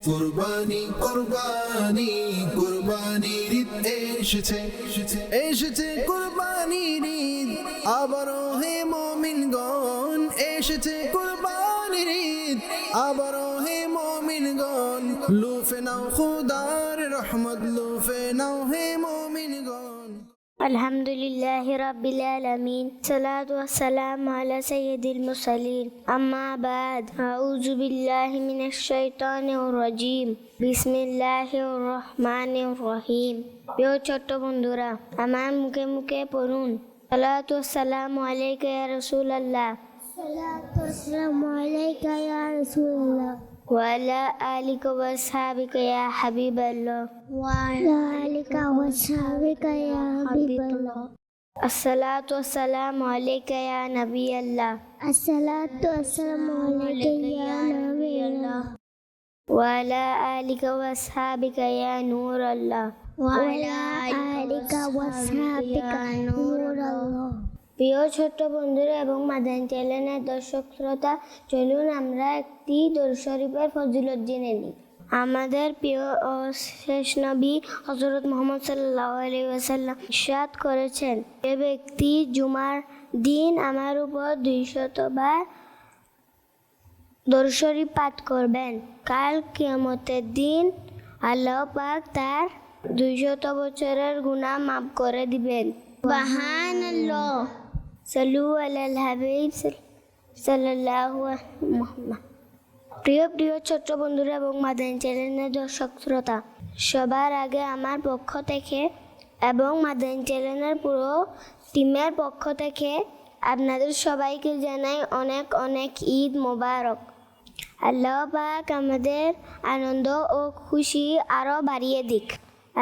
কুরবানি কুরবানি কুরবানির ঈদ এসেছে এসেছে কুরবানির ঈদ আবারো হে মুমিনগণ এসেছে কুরবানির ঈদ আবারো হে মুমিনগণ লুফে নাও খোদার রহমত লুফে নাও হে মুমিনগণ আলহামদুলিল্লাহ রাব্বিল আলামিন সালাতু ওয়াসসালামু আলা সাইয়্যিদিল মুরসালিন আম্মা বাদ আউযু বিল্লাহি মিনাশ শাইতানির রাজিম বিসমিল্লাহির রহমানির রহিম। প্রিয় ছোট্ট বন্ধুরা, আমার মুখে মুখে পড়ুন সালাতু ওয়াসসালামু আলাইকা ইয়া রাসূলুল্লাহ, সালাতু ওয়াসসালামু আলাইকা ইয়া রাসূলুল্লাহ ওয়া আলা আলিকা ওয়া আসহাবিকা ইয়া হাবিবাল্লাহ, ওয়া আলা আলিকা ওয়া সাহবিকা ইয়া হাবিবাল্লাহ। আসসালাতু ওয়াসসালামু আলাইকা ইয়া নবিয়াল্লাহ, আসসালাতু ওয়াসসালামু আলাইকা ইয়া নবিয়াল্লাহ ওয়া আলা আলিকা ওয়া আসহাবিকা ইয়া নূরাল্লাহ, ওয়া আলা আলিকা ওয়া সাহবিকা নূরাল্লাহ। প্রিয় ছোট্ট বন্ধুরা এবং মাদানী চ্যানেলের দর্শক শ্রোতা, চলুন আমরা একটি দরুদ শরীফের ফজিলত জেনে নিই। আমাদের প্রিয় ও শেষ নবী হযরত মুহাম্মদ সাল্লাল্লাহু আলাইহি ওয়াসাল্লাম ইরশাদ করেছেন, যে ব্যক্তি জুমার দিন আমার উপর 200 বার দরুদ শরীফ পাঠ করবেন, কাল কিয়ামতের দিন আল্লাহ পাক তার 200 বছরের গুনাহ মাফ করে দিবেন। সুবহানাল্লাহ। সাল্লু আলাল হাবিব সাল্লাল্লাহু আলাইহি মুহাম্মদ। প্রিয় প্রিয় ছোট্ট বন্ধুরা এবং মাদানী চ্যানেলের দর্শক শ্রোতা, সবার আগে আমার পক্ষ থেকে এবং মাদানী চ্যানেলের পুরো টিমের পক্ষ থেকে আপনাদের সবাইকে জানাই অনেক অনেক ঈদ মোবারক। আল্লাহ পাক আমাদের আনন্দ ও খুশি আরও বাড়িয়ে দিক।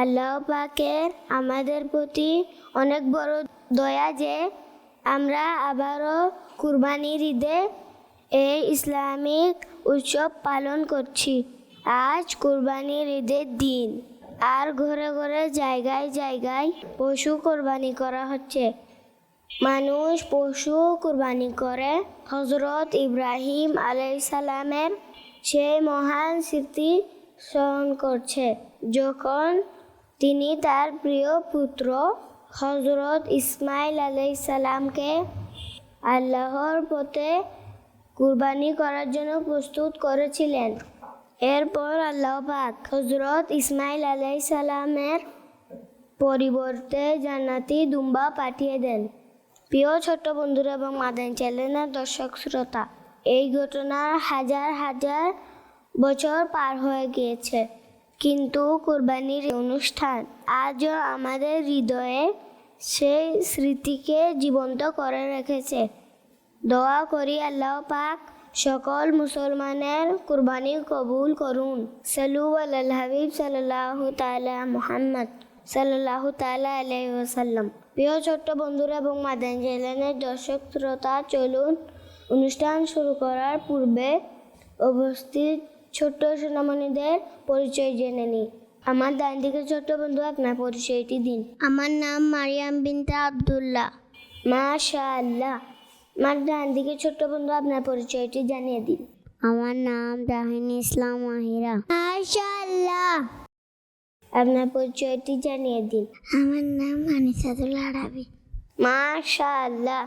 আল্লাহ পাকের আমাদের প্রতি অনেক বড় দয়া যে আমরা আবারও কুরবানির ঈদে এই ইসলামিক উৎসব পালন করছি। আজ কুরবানির ঈদের দিন, আর ঘরে ঘরে জায়গায় জায়গায় পশু কোরবানি করা হচ্ছে। মানুষ পশু কুরবানি করে হযরত ইব্রাহিম আলাইহিস সালামের সেই মহান স্মৃতি স্মরণ করছে, যখন তিনি তার প্রিয় পুত্র হযরত ইসমাইল আলাইহিস সালামকে আল্লাহর পথে কুরবানি করার জন্য প্রস্তুত করেছিলেন। এরপর আল্লাহ পাক হযরত ইসমাইল আলাইহিস সালামের পরিবর্তে জান্নাতি দুম্বা পাঠিয়ে দেন। প্রিয় ছোট্ট বন্ধুরা এবং মাদানী চ্যানেলের দর্শক শ্রোতা, এই ঘটনার হাজার হাজার বছর পার হয়ে গিয়েছে, কিন্তু কুরবানির অনুষ্ঠান আজও আমাদের হৃদয়ে সেই স্মৃতিকে জীবন্ত করে রেখেছে। দোয়া করি আল্লাহ পাক সকল মুসলমানের কুরবানি কবুল করুন। সাল্লু আলাল হাবিব সাল্লাল্লাহু তাআলা মুহাম্মদ সাল্লাল্লাহু তাআলা আলাইহি ওয়াসাল্লাম। প্রিয় ছোট্ট বন্ধুরা এবং মাদানী চ্যানেলের দর্শক শ্রোতা, চলুন অনুষ্ঠান শুরু করার পূর্বে উপস্থিত ছোট্ট সোনামণিদের পরিচয় জেনে নিই। আমার ডান দিকে ছোট্ট বন্ধু, আপনার পরিচয়টি দিন। আমার নাম মারিয়াম বিনতে আব্দুল্লাহ। মাশাআল্লাহ। আমার ডান দিকে ছোট্ট বন্ধু, আপনার পরিচয়টি জানিয়ে দিন। আমার নাম জাহিন ইসলাম মাহিরা। মাশাআল্লাহ। আপনার পরিচয়টি জানিয়ে দিন। আমার নাম আনিসাতুল আরাবি। মাশাআল্লাহ।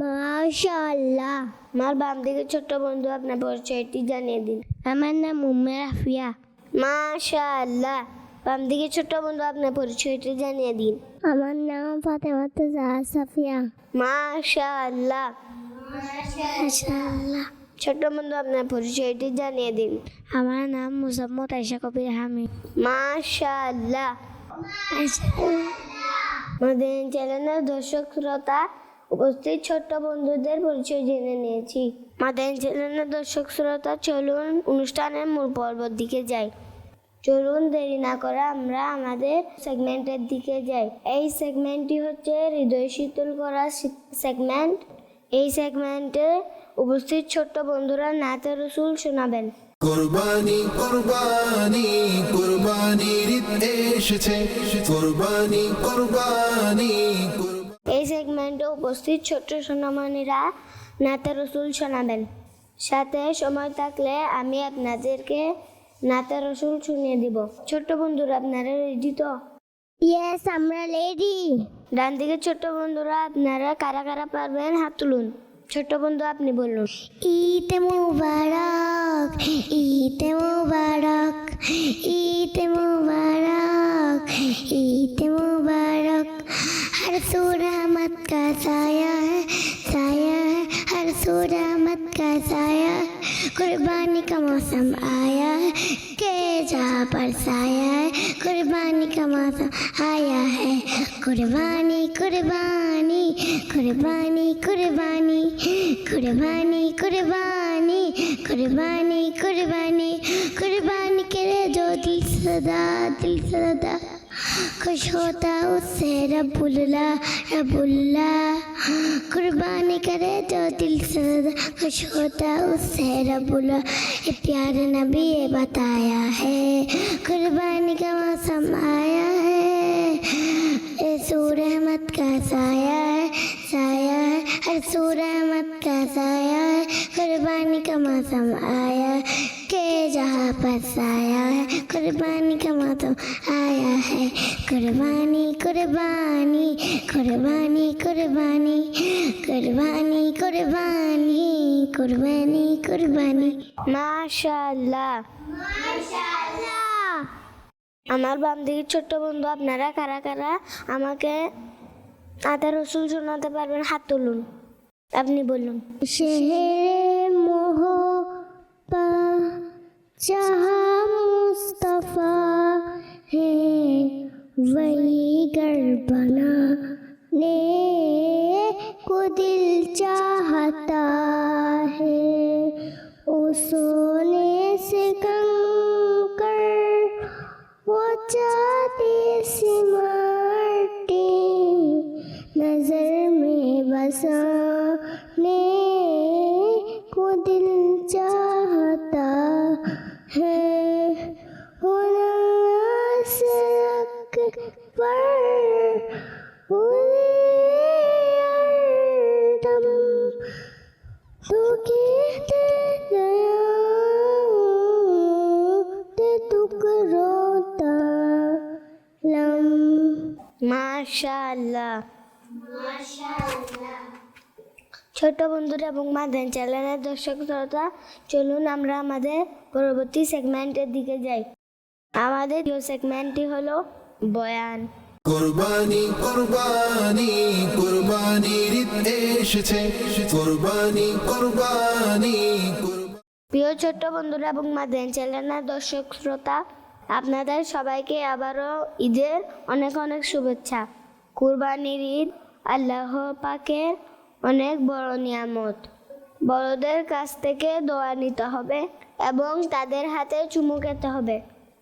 মাশাআল্লাহ। আমার বাম দিকে ছোট্ট বন্ধু, আপনার পরিচয়টি জানিয়ে দিন। আমার নাম উম্মে রাফিয়া। মাশাআল্লাহ। বাম দিকে ছোট্ট বন্ধু, আপনার পরিচয়টি জানিয়ে দিন। আমার নাম ফাতেমাতু জাহরা সাফিয়া। মাশাআল্লাহ। মাশাআল্লাহ। ছোট্ট বন্ধু, আপনার পরিচয়টি জানিয়ে দিন। আমার নাম মুসাম্মদ আয়েশা কবির হামিদ। মাশাআল্লাহ। মাদানী চ্যানেলের দর্শক শ্রোতা, উপস্থিত ছোট্ট বন্ধুদের পরিচয় জেনে নিয়েছি। মাদানী চ্যানেলের দর্শক শ্রোতা, চলুন অনুষ্ঠানের মূল পর্বের দিকে যাই। চলুন দেরি না করে আমরা আমাদের সেগমেন্টের দিকে যাই। এই সেগমেন্টটি হচ্ছে হৃদয় শীতল করা সেগমেন্ট। এই সেগমেন্টে উপস্থিত ছোট্ট বন্ধুরা নাতে রসুল শোনাবেন। কুরবানি কুরবানি কুরবানির ঈদ এসেছে কুরবানি কুরবানি এই সেগমেন্টে উপস্থিত ছোট্ট সোনামণিরা নাতে রসুল শোনাবেন। সাথে সময় থাকলে আমি আপনাদেরকে নাতে রসুল শুনিয়ে দিব। ছোট্ট বন্ধুরা আপনারা রেডি তো? ইয়েস, আমরা রেডি। ডান দিকে ছোট্ট বন্ধুরা আপনারা কারা কারা পারবেন হাত তুলুন। ছোট্ট বন্ধু আপনি বলুন। ঈদ মুবারক, ঈদ মুবারক, ঈদ मुबारक, ईद मुबारक। हर सू रहमत का साया है, साया है, हर सू रहमत का साया है। कुर्बानी का मौसम आया है, के जहाँ पर साया है। कुर्बानी का मौसम आया है, कुर्बानी कुर्बानी कुर्बानी कुर्बानी कुर्बानी कुर्बानी कुर्बानी कुर्बानी कुर्बानी करे जो दिल सदा खुश होता उससे रब्बुल्ला रब्बुल्ला। कुर्बानी करे जो दिल सदा खुश होता उससे रब्बुल्ला। ये प्यारे नबी ये बताया है, कुर्बानी का मौसम आया है, सूर रहमत का साया है, साया है, हर सूर रहमत का साया है। कुर्बानी का मौसम आया के जहाँ पर साया है। कुर्बानी का मौसम आया है, कुर्बानी कुर्बानी कुर्बानी कुर्बानी कुर्बानी कुर्बानी कुर्बानी कुर्बानी। মাশাআল্লাহ। আমার বাম দিকে ছোট্ট বন্ধু আপনারা কারা কারা আমাকে আতা রসুল শোনাতে পারবেন হাত তুলুন। আপনি বলুন। शहर मोहब्बत जहाँ मुस्तफ़ा है, वही घर बनाने को दिल चाहता है। ओ सोने से कंकर वो चाहते से माटी, नजर में बसाने को दिल चाहता है। होना से अकबर हुए हरदम, तू कहते गया ते दुख रोता लम। মাশাআল্লাহ। ছোট বন্ধুরা এবং মাদানী চ্যানেলের দর্শক শ্রোতা, চলুন আমরা আমাদের পরবর্তী সেগমেন্টের দিকে যাই। আমাদের প্রিয় সেগমেন্টটি হলো বয়ান। কোরবানি কোরবানি কোরবানির ঈদ এসেছে, কোরবানি কোরবানি কোরবানি। প্রিয় ছোট্ট বন্ধুরা এবং মাদানী চ্যানেলের দর্শক শ্রোতা, আপনাদের সবাইকে আবারও ঈদের অনেক অনেক শুভেচ্ছা। কুরবানির ঈদ আল্লাহ পাকের অনেক বড় নিয়ামত। বড়দের কাছ থেকে দোয়া নিতে হবে এবং তাদের হাতে চুমু খেতে হবে।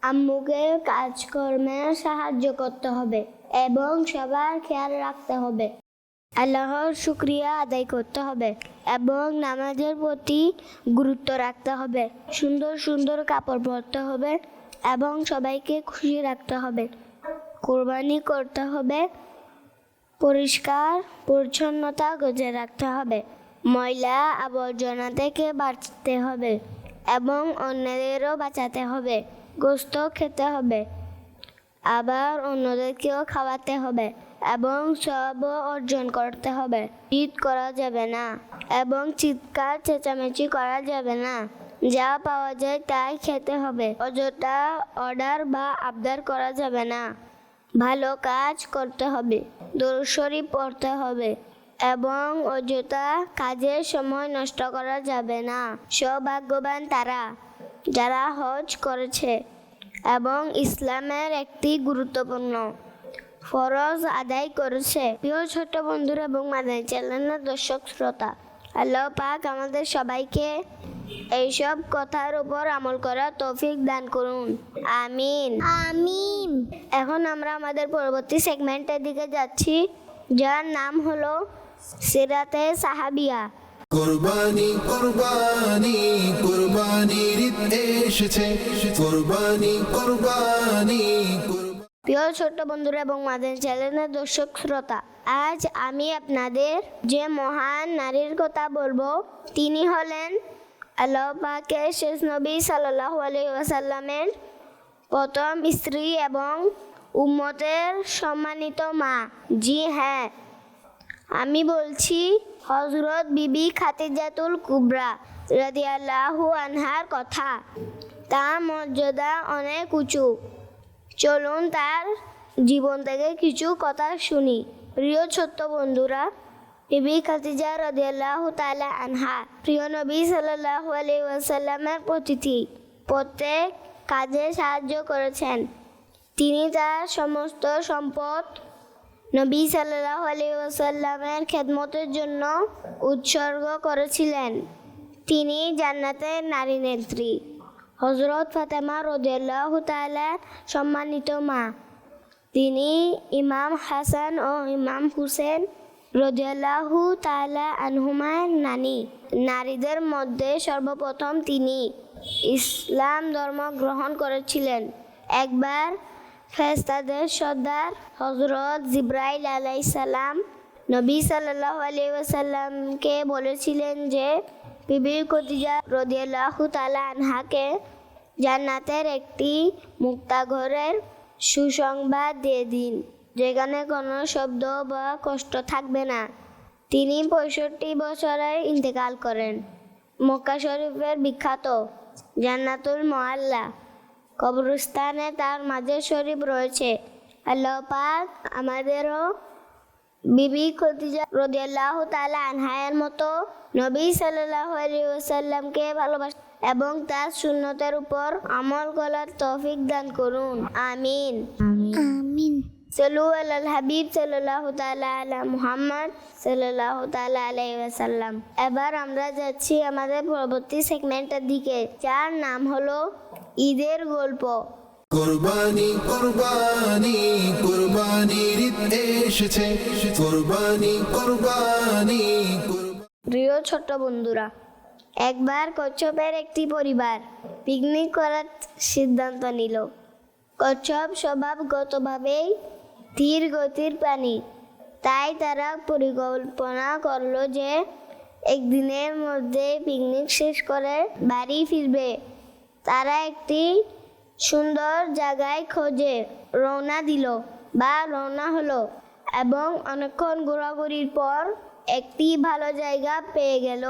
আম্মুকে কাজকর্মে সাহায্য করতে হবে এবং সবার খেয়াল রাখতে হবে। আল্লাহর শুকরিয়া আদায় করতে হবে এবং নামাজের প্রতি গুরুত্ব রাখতে হবে। সুন্দর সুন্দর কাপড় পরতে হবে এবং সবাইকে খুশি রাখতে হবে। কোরবানি করতে হবে, পরিষ্কার পরিচ্ছন্নতা বজায় রাখতে হবে, ময়লা আবর্জনা থেকে বাঁচতে হবে এবং অন্যদেরও বাঁচাতে হবে। গোশত খেতে হবে, আবার অন্যদেরকেও খাওয়াতে হবে এবং সব অর্জন করতে হবে। জিদ করা যাবে না এবং চিৎকার চেঁচামেচি করা যাবে না। যা পাওয়া যায় তাই খেতে হবে। অযথা অর্ডার বা আবদার করা যাবে না। ভালো কাজ করতে হবে, দরুদ শরীফ পড়তে হবে এবং অযথা কাজের সময় নষ্ট করা যাবে না। সৌভাগ্যবান তারা যারা হজ করেছে এবং ইসলামের একটি গুরুত্বপূর্ণ ফরজ আদায় করেছে। প্রিয় ছোট বন্ধুরা এবং মাদানী চ্যানেলের দর্শক শ্রোতা, আল্লাহ পাক আমাদের সবাইকে এইসব কথার উপর আমল করার তৌফিক দান করুন, আমিন আমিন। এখন আমরা আমাদের পরবর্তী সেগমেন্টের দিকে যাচ্ছি, যার নাম হলো সিরাতে সাহাবিয়া। কোরবানি কোরবানি কোরবানির ঈদ এসেছে, কোরবানি কোরবানি কোরবানি। প্রিয় ছোট্ট বন্ধুরা এবং মাদানী চ্যানেলের দর্শক শ্রোতা, আজ আমি আপনাদের যে মহান নারীর কথা বলবো তিনি হলেন আল্লাহ পাকের শেষ নবী সাল্লাল্লাহু আলাইহি ওয়াসাল্লামের প্রথম স্ত্রী এবং উম্মতের সম্মানিত মা। জি হ্যাঁ, আমি বলছি হযরত বিবি খাদিজাতুল কুবরা রাদিয়াল্লাহু আনহার কথা। তার মর্যাদা অনেক উঁচু। চলুন তার জীবন থেকে কিছু কথা শুনি। প্রিয় ছোট্ট বন্ধুরা, বিবি খাদিজা রাদিয়াল্লাহু তাআলা আনহা প্রিয় নবী সাল্লাল্লাহু আলাইহি ওয়াসাল্লামের প্রত্যেক কাজে সাহায্য করেছেন। তিনি তার সমস্ত সম্পদ নবী সাল্লাল্লাহু আলাইহি ওয়াসাল্লামের খেদমতের জন্য উৎসর্গ করেছিলেন। তিনি জান্নাতের নারী নেত্রী হযরত ফাতেমা রাদিয়াল্লাহু তাআলা সম্মানিত মা। তিনি ইমাম হাসান ও ইমাম হুসেন রাদিয়াল্লাহু তাআলা আনহুমার নানী। নারীদের মধ্যে সর্বপ্রথম তিনি ইসলাম ধর্ম গ্রহণ করেছিলেন। একবার ফেরেশতাদের সর্দার হযরত জিবরাইল আলাইহিস সালাম নবী সাল্লাল্লাহু আলাইহি ওয়াসাল্লামকে বলেছিলেন যে বিবি খাদিজা রাদিয়াল্লাহু তাআলা আনহাকে জান্নাতের একটি মুক্তাঘরের সুসংবাদ দিয়ে দিন, যেখানে কোনো শব্দ বা কষ্ট থাকবে না। তিনি 65 বছরে ইন্তেকাল করেন। মক্কা শরীফের বিখ্যাত জান্নাতুল মুআল্লা কবরস্থানে তার মাঝে শরীফ রয়েছে। আল্লাহ পাক আমাদেরও বিবি খাদিজা রাদিয়াল্লাহু তাআলা আনহার মতো নবী সাল্লাল্লাহু আলাইহি ওয়াসাল্লামকে ভালোবাসা এবং তার সুন্নতের উপর আমল করার তৌফিক দান করুন। আমিন। আমিন। সাল্লু আলাল হাবিব সাল্লাল্লাহু তাআলা আলা মুহাম্মদ সাল্লাল্লাহু তাআলা আলাইহি ওয়াসাল্লাম। এবার আমরা যাচ্ছি আমাদের পরবর্তী সেগমেন্টের দিকে, যার নাম হলো ঈদের গল্প। কুরবানি কুরবানি কুরবানির ঈদ এসেছে, কুরবানি কুরবানি প্রিয় ছোট্ট বন্ধুরা, একবার কচ্ছপের একটি পরিবার পিকনিক করার সিদ্ধান্ত নিল। কচ্ছপ স্বভাবগতভাবেই ধীর গতির প্রাণী, তাই তারা পরিকল্পনা করলো যে একদিনের মধ্যে পিকনিক শেষ করে বাড়ি ফিরবে। তারা একটি সুন্দর জায়গায় খোঁজে রওনা হলো এবং অনেকক্ষণ ঘোরাঘুরির পর একটি ভালো জায়গা পেয়ে গেল।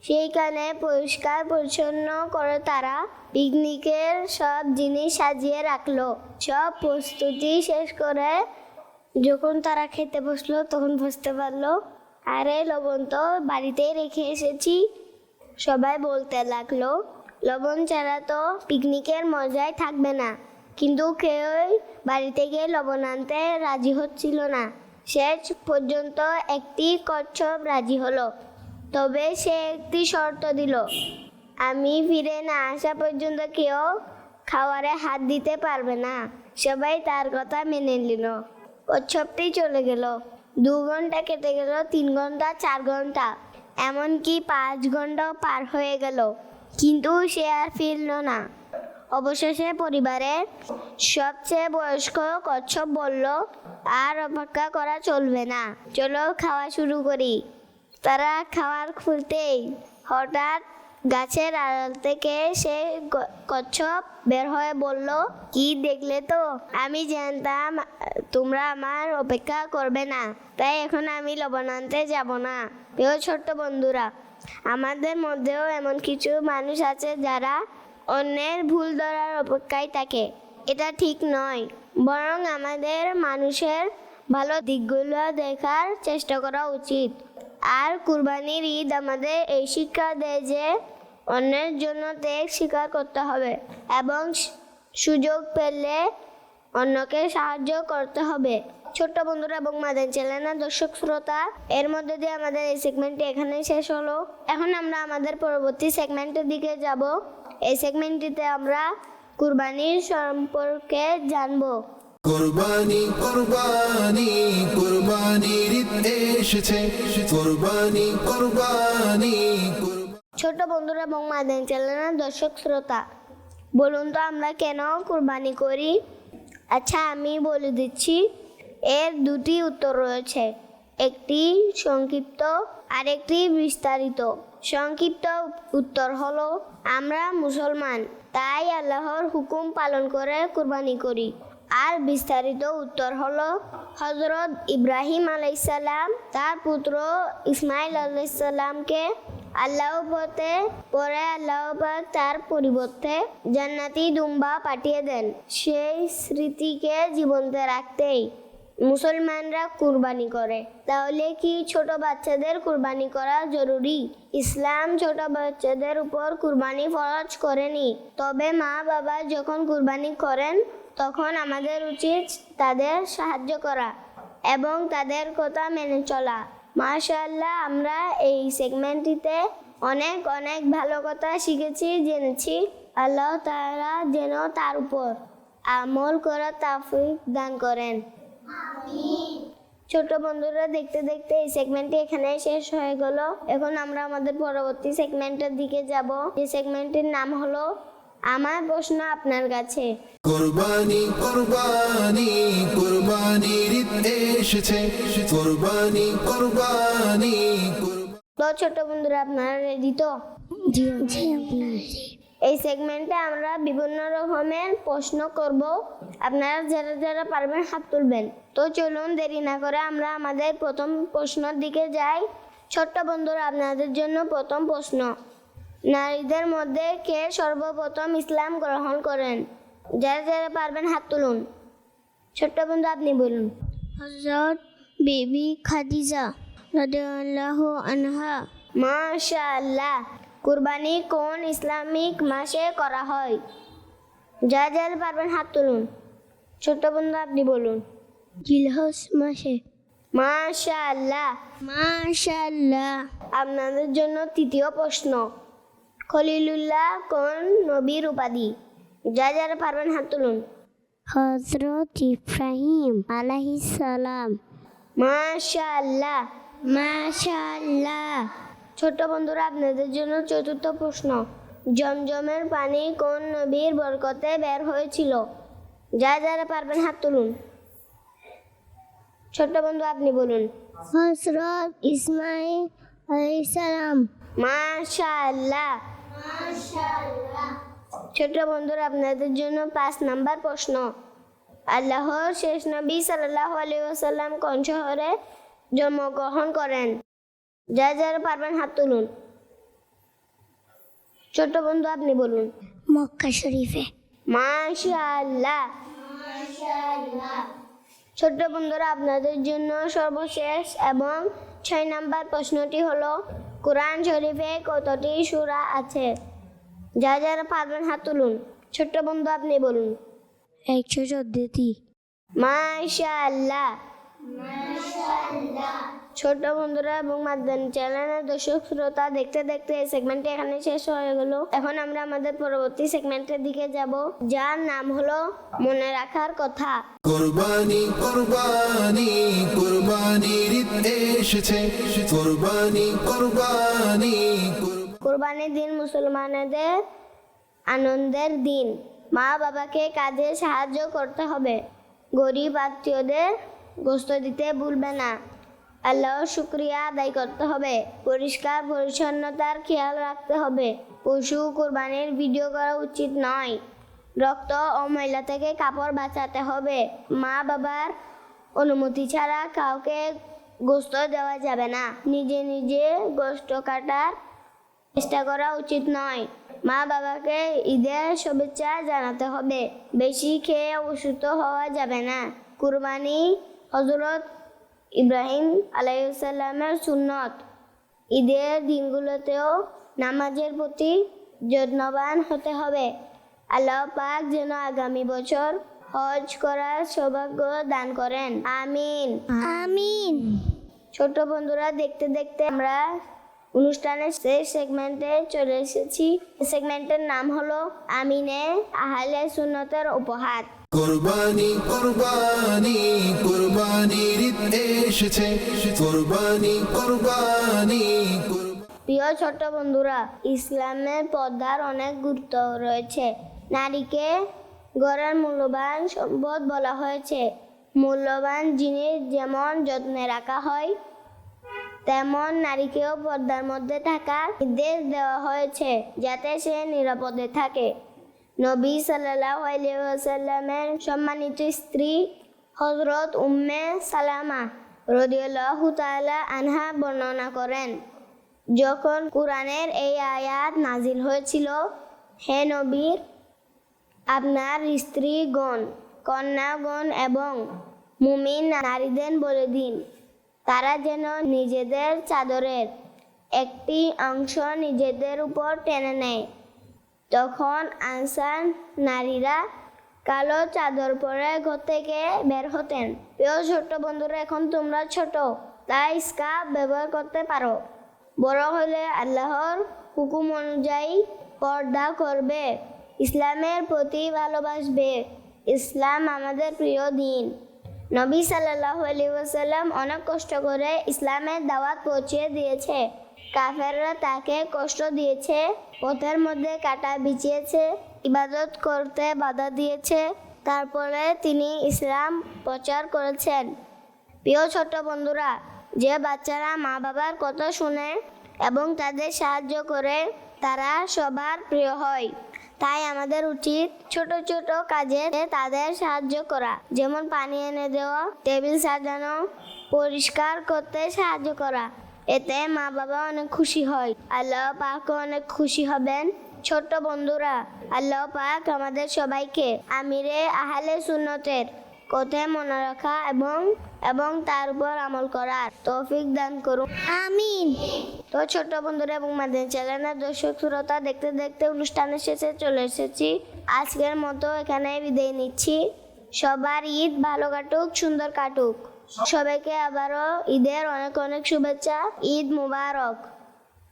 সেইখানে পরিষ্কার পরিচ্ছন্ন করে তারা পিকনিকের সব জিনিস সাজিয়ে রাখলো। সব প্রস্তুতি শেষ করে যখন তারা খেতে বসলো তখন বুঝতে পারলো, আরে লবণ তো বাড়িতেই রেখে এসেছি। সবাই বলতে লাগলো, লবণ ছাড়া তো পিকনিকের মজাই থাকবে না। কিন্তু কেউই বাড়ি থেকে লবণ আনতে রাজি হচ্ছিল না। শেষ পর্যন্ত একটি কচ্ছপ রাজি হলো, তবে সে একটি শর্ত দিল, আমি ফিরে না আসা পর্যন্ত কেউ খাবারে হাত দিতে পারবে না। সবাই তার কথা মেনে নিল। কচ্ছপটি চলে গেল। 2 ঘন্টা কেটে গেল, 3 ঘন্টা, 4 ঘন্টা, এমনকি 5 ঘন্টাও পার হয়ে গেল, কিন্তু সে আর ফিরল না। অবশেষে পরিবারের সবচেয়ে বয়স্ক কচ্ছপ বলল, আর অপেক্ষা করা চলবে না, চলো খাওয়া শুরু করি। তারা খাবার খুলতেই হঠাৎ গাছের আড়াল থেকে সে কচ্ছপ বের হয়ে বলল, কি দেখলে তো? আমি জানতাম তোমরা আমার অপেক্ষা করবে না, তাই এখন আমি লবণ আনতে যাব না। প্রিয় ছোট্ট বন্ধুরা, আমাদের মধ্যেও এমন কিছু মানুষ আছে যারা অন্যের ভুল ধরার অপেক্ষায় থাকে। এটা ঠিক নয়, বরং আমাদের মানুষের ভালো দিকগুলো দেখার চেষ্টা করা উচিত। আর কুরবানির ঈদ আমাদের এই শিক্ষা দেয় যে অন্যের জন্য ত্যাগ স্বীকার করতে হবে এবং সুযোগ পেলে অন্যকে সাহায্য করতে হবে। ছোট্ট বন্ধুরা এবং মাদানী চ্যানেলের দর্শক শ্রোতা, এর মধ্যে দিয়ে আমাদের এই সেগমেন্টটি এখানেই শেষ হলো। এখন আমরা আমাদের পরবর্তী সেগমেন্টের দিকে যাব। এই সেগমেন্টটিতে আমরা কুরবানির সম্পর্কে জানবো। কুরবানি কুরবানি কুরবানির ঈদ এসেছে, কুরবানি কুরবানি ছোট বন্ধুরা এবং মাদানী চ্যানেলের দর্শক শ্রোতা, বলুন তো আমরা কেন কুরবানি করি? আচ্ছা, আমি বলে দিচ্ছি। এর 2টি উত্তর রয়েছে, একটি সংক্ষিপ্ত আর একটি বিস্তারিত। সংক্ষিপ্ত উত্তর হলো, আমরা মুসলমান, তাই আল্লাহর হুকুম পালন করে কুরবানি করি। আর বিস্তারিত উত্তর হলো, হযরত ইব্রাহিম আলাইহিসসালাম তার পুত্র ইসমাইল আলাইহিসসালামকে আল্লাহর পরে আল্লাহ পাক তার পরিবর্তে জান্নাতি দুম্বা পাঠিয়ে দেন সেই স্মৃতিকে জীবন্ত রাখতেই মুসলমানরা কুরবানি করে। তাহলে কি ছোট বাচ্চাদের কুরবানি করা জরুরি? ইসলাম ছোট বাচ্চাদের উপর কুরবানি ফরজ করেনি, তবে মা বাবা যখন কুরবানি করেন তখন আমাদের উচিত তাদের সাহায্য করা এবং তাদের কথা মেনে চলা। মাশাআল্লাহ, আমরা এই সেগমেন্টটিতে অনেক অনেক ভালো কথা শিখেছি, জেনেছি। আল্লাহ তাআলা যেন তার উপর আমল করার তৌফিক দান করেন। ছোট বন্ধুরা, দেখতে দেখতে এই সেগমেন্টটি এখানে শেষ হয়ে গেল। এখন আমরা আমাদের পরবর্তী সেগমেন্টের দিকে যাব। এই সেগমেন্টের নাম হলো আমার প্রশ্ন আপনার কাছে। কোরবানি কোরবানি কোরবানির ঈদ এসেছে, কোরবানি কোরবানি তো ছোট বন্ধুরা, আপনারা রেডি তো? জি। এই সেগমেন্টে আমরা বিভিন্ন রকমের প্রশ্ন করব। আপনারা যারা যারা পারবেন হাত তুলবেন। তো চলুন দেরি না করে আমরা আমাদের প্রথম প্রশ্নের দিকে যাই। ছোট্ট বন্ধুরা, আপনাদের জন্য প্রথম প্রশ্ন, নারীদের মধ্যে কে সর্বপ্রথম ইসলাম গ্রহণ করেন? যারা যারা পারবেন হাত তুলুন। ছোট্ট বন্ধু, আপনি বলুন। হযরত বিবি খাদিজা রাদিয়াল্লাহু আনহা। মাশাআল্লাহ। কুরবানি কোন ইসলামিক মাসে করা হয়? যারা যারা পারবেন হাত তুলুন। ছোট্ট বন্ধু, আপনি বলুন। জিলহজ মাসে। মাশাআল্লাহ। মাশাআল্লাহ। আপনাদের জন্য তৃতীয় প্রশ্ন, খলিলুল্লাহ কোন নবীর উপাধি? যারা যারা পারবেন হাত তুলুন। হযরত ইব্রাহিম আলাইহিস সালাম। মাশাআল্লাহ। মাশাআল্লাহ। ছোট্ট বন্ধুরা, আপনাদের জন্য চতুর্থ প্রশ্ন, জমজমের পানি কোন নবীর বরকতে বের হয়েছিল? যারা যারা পারবেন হাত তুলুন। ছোট্ট বন্ধু, আপনি বলুন। হযরত ইসমাঈল আলাইহিস সালাম। মাশাআল্লাহ। ছোট্ট বন্ধুরা, আপনাদের জন্য 5 নাম্বার প্রশ্ন, আল্লাহর শেষ নবী সাল্লাল্লাহু আলাইহি ওয়াসাল্লাম কোন শহরে জন্মগ্রহণ করেন? যারা যারা পারবেন হাত তুলুন। ছোট্ট বন্ধু, আপনি বলুন। মক্কা শরীফে। মাশাআল্লাহ। ছোট্ট বন্ধুরা, আপনাদের জন্য সর্বশেষ এবং 6 নাম্বার প্রশ্নটি হলো, কোরআন শরীফে কতটি সূরা আছে? যারা যারা পারবেন হাত তুলুন। ছোট্ট বন্ধু, আপনি বলুন। 114টি। মাশাআল্লাহ। ছোট বন্ধুরা এবং মাদানী চ্যানেলের দর্শক শ্রোতা, দেখতে দেখতে এই সেগমেন্টটি এখানে শেষ হয়ে গেল। এখন আমরা আমাদের পরবর্তী সেগমেন্টের দিকে যাব, যার নাম হলো মনে রাখার কথা। কোরবানি কোরবানি কোরবানির ঈদ এসেছে, কোরবানি কোরবানি কোরবানির দিন মুসলমানদের আনন্দের দিন। মা বাবাকে কাজে সাহায্য করতে হবে, গরিব আত্মীয়দের গোশত দিতে ভুলবে না, আল্লাহর শুকরিয়া আদায় করতে হবে, পরিষ্কার পরিচ্ছন্নতার খেয়াল রাখতে হবে, পশু কোরবানির ভিডিও করা উচিত নয়, রক্ত ও ময়লা থেকে কাপড় বাঁচাতে হবে, মা বাবার অনুমতি ছাড়া কাউকে গোশত দেওয়া যাবে না, নিজে নিজে গোশত কাটার চেষ্টা করা উচিত নয়, মা বাবাকে ঈদের শুভেচ্ছা জানাতে হবে, বেশি খেয়ে অসুস্থ হওয়া যাবে না। কুরবানি হযরত ইব্রাহিম আলাইহিস সালামের সুন্নত। ঈদের দিনগুলোতেও নামাজের প্রতি যত্নবান হতে হবে। আল্লাহ পাক যেন আগামী বছর হজ করার সৌভাগ্য দান করেন, আমিন। আমিন। ছোট বন্ধুরা, দেখতে দেখতে আমরা অনুষ্ঠানের শেষ সেগমেন্টে চলে এসেছি। সেগমেন্টের নাম হলো আমিনে আহলে সুন্নতের উপহার। কোরবানি কোরবানি কোরবানির ঈদ এসেছে, কোরবানি কোরবানি প্রিয় ছোট বন্ধুরা, ইসলামের পর্দার অনেক গুরুত্ব রয়েছে। নারীকে ঘরের মূল্যবান সম্পদ বলা হয়েছে। মূল্যবান জিনিস যেমন যত্নে রাখা হয়, তেমন নারীকেও পর্দার মধ্যে থাকার নির্দেশ দেওয়া হয়েছে যাতে সে নিরাপদে থাকে। নবী সাল্লাল্লাহু আলাইহি ওয়াসাল্লামের সম্মানিত স্ত্রী হযরত উম্মে সালামা রাদিয়াল্লাহু তাআলা আনহা বর্ণনা করেন, যখন কুরআনের এই আয়াত নাজিল হয়েছিল, হে নবী, আপনার স্ত্রীগণ, কন্যাগণ এবং মুমিন নারীদের বলে দিন তারা যেন নিজেদের চাদরের একটি অংশ নিজেদের উপর টেনে নেয়। তখন আনসার নারীরা কালো চাদর পরে ঘর থেকে বের হতেন। প্রিয় ছোট্ট বন্ধুরা, এখন তোমরা ছোট, তাই স্কার্ফ ব্যবহার করতে পারো। বড় হলে আল্লাহর হুকুম অনুযায়ী পর্দা করবে, ইসলামের প্রতি ভালোবাসবে। ইসলাম আমাদের প্রিয় দিন। নবী সাল্লাল্লাহু আলাইহি ওয়াসাল্লাম অনেক কষ্ট করে ইসলামের দাওয়াত পৌঁছে দিয়েছে। কাফেররা তাকে কষ্ট দিয়েছে, পথের মধ্যে কাঁটা বিছিয়েছে, ইবাদত করতে বাধা দিয়েছে, তারপরে তিনি ইসলাম প্রচার করেছেন। প্রিয় ছোট বন্ধুরা, যে বাচ্চারা মা বাবার কথা শুনে এবং তাদের সাহায্য করে তারা সবার প্রিয় হয়। তাই আমাদের উচিত ছোট ছোট কাজে তাদের সাহায্য করা, যেমন পানি এনে দেওয়া, টেবিল সাজানো, পরিষ্কার করতে সাহায্য করা। এতে মা বাবা অনেক খুশি হয়, আল্লাহ পাক অনেক খুশি হবেন। ছোট্ট বন্ধুরা, আল্লাহ পাক আমাদের সবাইকে আমিরে আহলে সুন্নতের কথা মনে রাখা এবং তার উপর আমল করার তৌফিক দান করুন, আমিন। তো ছোট্ট বন্ধুরা এবং মাদানী চ্যানেলের দর্শক শ্রোতা, দেখতে দেখতে অনুষ্ঠানের শেষে চলে এসেছি। আজকের মতো এখানে বিদায় নিচ্ছি। সবার ঈদ ভালো কাটুক, সুন্দর কাটুক। সবাইকে আবারও ঈদের অনেক অনেক শুভেচ্ছা। ঈদ মুবারক।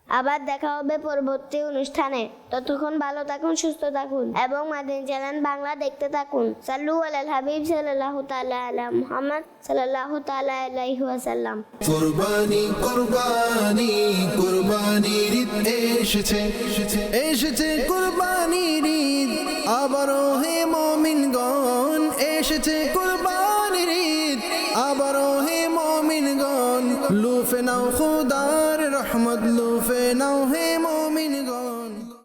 আবার দেখা হবে পরবর্তী অনুষ্ঠানে। ততক্ষণ ভালো থাকুন, সুস্থ থাকুন এবং মাদানী চ্যানেল বাংলা দেখতে থাকুন। সাল্লু আলাল হাবিব সাল্লাল্লাহু তাআলা আলা মুহাম্মদ সাল্লাল্লাহু তাআলা আলাইহি ওয়াসাল্লাম। কুরবানি কুরবানি কুরবানির ঈদ এসেছে, এসেছে কুরবানির ঈদ আবারও হে মুমিনগণ, এসেছে কুরবানির ঈদ আবারও হে মুমিনগণ। লুফে নাও খুদার রহমত, লুফে নাও হে মুমিনগণ।